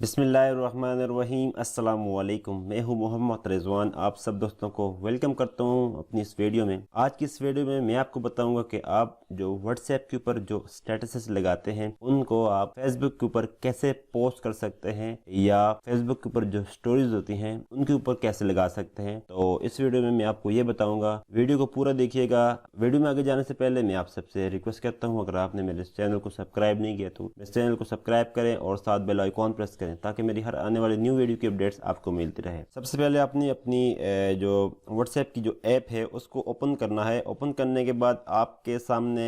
बिस्मिल्लाहिर्रहमानिर्रहीम। अस्सलामुअलैकुम। मैं हूं मोहम्मद रिजवान। आप सब दोस्तों को वेलकम करता हूं अपनी इस वीडियो में। आज की इस वीडियो में मैं आपको बताऊंगा कि आप जो व्हाट्सएप के ऊपर जो स्टेटसेस लगाते हैं उनको आप फेसबुक के ऊपर कैसे पोस्ट कर सकते हैं, या फेसबुक के ऊपर जो स्टोरीज होती हैं उनके ऊपर कैसे लगा सकते हैं। तो इस वीडियो में मैं आपको ये बताऊंगा, वीडियो को पूरा देखिएगा। वीडियो में आगे जाने से पहले मैं आप सबसे रिक्वेस्ट करता हूँ, अगर आपने मेरे चैनल को सब्सक्राइब नहीं किया तो इस चैनल को सब्सक्राइब करें और साथ बेल आइकॉन प्रेस करें ताकि मेरी हर आने वाली न्यू वीडियो की अपडेट्स आपको मिलती रहे। सबसे पहले आपने अपनी जो व्हाट्सएप की जो ऐप है उसको ओपन करना है। ओपन करने के बाद आपके सामने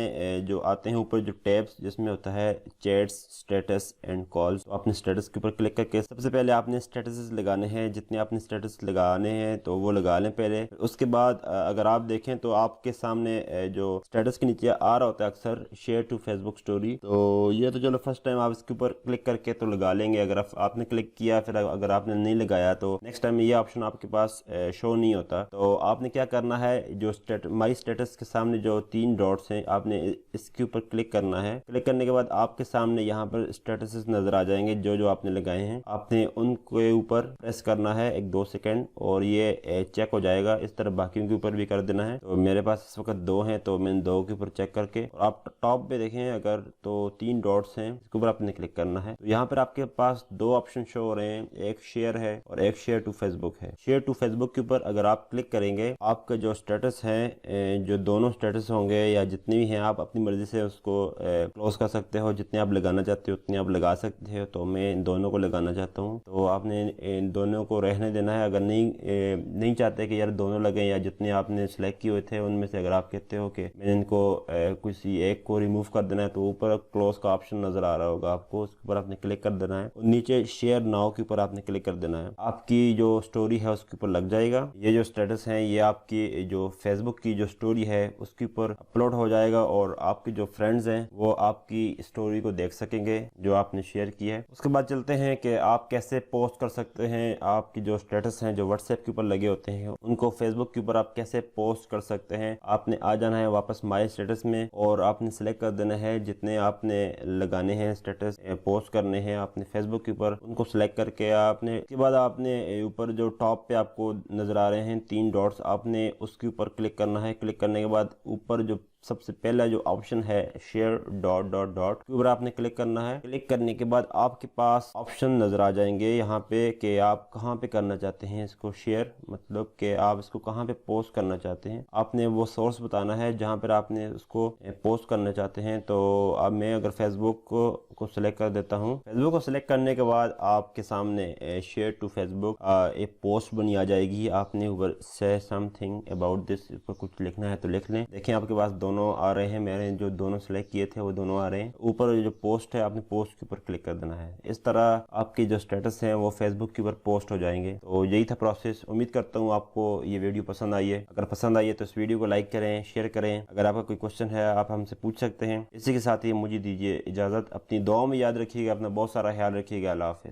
जो आते हैं ऊपर जो टैब्स जिसमें होता है चैट्स, स्टेटस एंड कॉल्स। तो आपने स्टेटस के ऊपर क्लिक करके सबसे पहले आपने स्टेटस लगाने हैं। जितने आपने स्टेटस लगाने हैं तो वो लगा लें पहले। उसके बाद अगर आप देखें तो आपके सामने जो स्टेटस के नीचे आ रहा होता है अक्सर शेयर टू फेसबुक स्टोरी। तो ये तो चलो फर्स्ट टाइम आप इसके ऊपर क्लिक करके तो लगा लेंगे। अगर आपने क्लिक किया फिर अगर आपने नहीं लगाया तो नेक्स्ट टाइम ये ऑप्शन आपके पास शो नहीं होता। तो आपने क्या करना है, जो माई स्टेटस के सामने जो 3 डॉट्स हैं आपने इसके ऊपर क्लिक करना है। क्लिक करने के बाद आपके सामने यहाँ पर स्टेटस नजर आ जाएंगे जो जो आपने लगाए हैं। आपने उनके ऊपर प्रेस करना है 1-2 सेकेंड और ये चेक हो जाएगा। इस तरह बाकियों के ऊपर भी कर देना है। तो मेरे पास इस वक्त 2 हैं तो मैंने 2 के ऊपर चेक करके, और आप टॉप पे देखें अगर तो 3 डॉट्स हैं इसके ऊपर आपने क्लिक करना है। तो यहाँ पर आपके पास 2 ऑप्शन शो हो रहे हैं, एक शेयर है और एक शेयर टू फेसबुक है। शेयर टू फेसबुक के ऊपर अगर आप क्लिक करेंगे आपके जो स्टेटस हैं, जो दोनों स्टेटस होंगे या जितने भी हैं, आप अपनी मर्जी से उसको क्लोज कर सकते हो। जितने आप लगाना चाहते हो उतने आप लगा सकते हो। तो मैं इन दोनों को लगाना चाहता हूँ तो आपने इन दोनों को रहने देना है। अगर नहीं चाहते कि यार दोनों लगे, या जितने आपने सेलेक्ट किए हुए थे उनमें से अगर आप कहते हो कि मैंने इनको किसी एक को रिमूव कर देना है, तो ऊपर क्लोज का ऑप्शन नजर आ रहा होगा आपको, उसके ऊपर आपने क्लिक कर देना है और नीचे शेयर नाउ के ऊपर आपने क्लिक कर देना है। आपकी जो स्टोरी है उसके ऊपर लग जाएगा। ये जो स्टेटस है ये आपकी जो फेसबुक की जो स्टोरी है उसके ऊपर अपलोड हो जाएगा और आपके जो फ्रेंड्स हैं वो आपकी स्टोरी को देख सकेंगे जो आपने शेयर की है। उसके बाद चलते हैं कि आप कैसे पोस्ट कर सकते हैं। आपकी जो स्टेटस हैं जो व्हाट्सएप के ऊपर लगे होते हैं उनको फेसबुक के ऊपर आप कैसे पोस्ट कर सकते हैं। आपने आ जाना है वापस माई स्टेटस में और आपने सेलेक्ट कर देना है जितने आपने लगाने हैं स्टेटस पोस्ट करने हैं आपने फेसबुक के ऊपर, उनको सेलेक्ट करके आपने उसके बाद आपने ऊपर जो टॉप पे आपको नजर आ रहे हैं 3 डॉट्स, आपने उसके ऊपर क्लिक करना है। क्लिक करने के बाद ऊपर जो सबसे पहला जो ऑप्शन है शेयर डॉट डॉट डॉट के ऊपर आपने क्लिक करना है। क्लिक करने के बाद आपके पास ऑप्शन नजर आ जाएंगे यहाँ पे कि आप कहाँ पे करना चाहते हैं इसको शेयर, मतलब कि आप इसको कहाँ पे पोस्ट करना चाहते हैं। आपने वो सोर्स बताना है जहाँ पर आपने उसको पोस्ट करना चाहते हैं। तो अब मैं अगर फेसबुक को सिलेक्ट कर देता हूँ। फेसबुक को सिलेक्ट करने के बाद आपके सामने शेयर टू फेसबुक एक पोस्ट बनी आ जाएगी। आपने ऊपर से समथिंग अबाउट दिस पर कुछ लिखना है तो लिख लें। देखें आपके पास दोनों आ रहे हैं, मैंने जो दोनों सेलेक्ट किए थे वो दोनों आ रहे हैं। ऊपर जो पोस्ट है आपने पोस्ट के ऊपर क्लिक कर देना है। इस तरह आपके जो स्टेटस है वो फेसबुक के ऊपर पोस्ट हो जाएंगे। तो यही था प्रोसेस। उम्मीद करता हूँ आपको ये वीडियो पसंद आई है। अगर पसंद आई है तो इस वीडियो को लाइक करें, शेयर करें। अगर आपका कोई क्वेश्चन है आप हमसे पूछ सकते हैं। इसी के साथ ही मुझे दीजिए इजाजत। अपनी दुआओं में याद रखिएगा, अपना बहुत सारा ख्याल रखिएगा। अल्लाह हाफिज।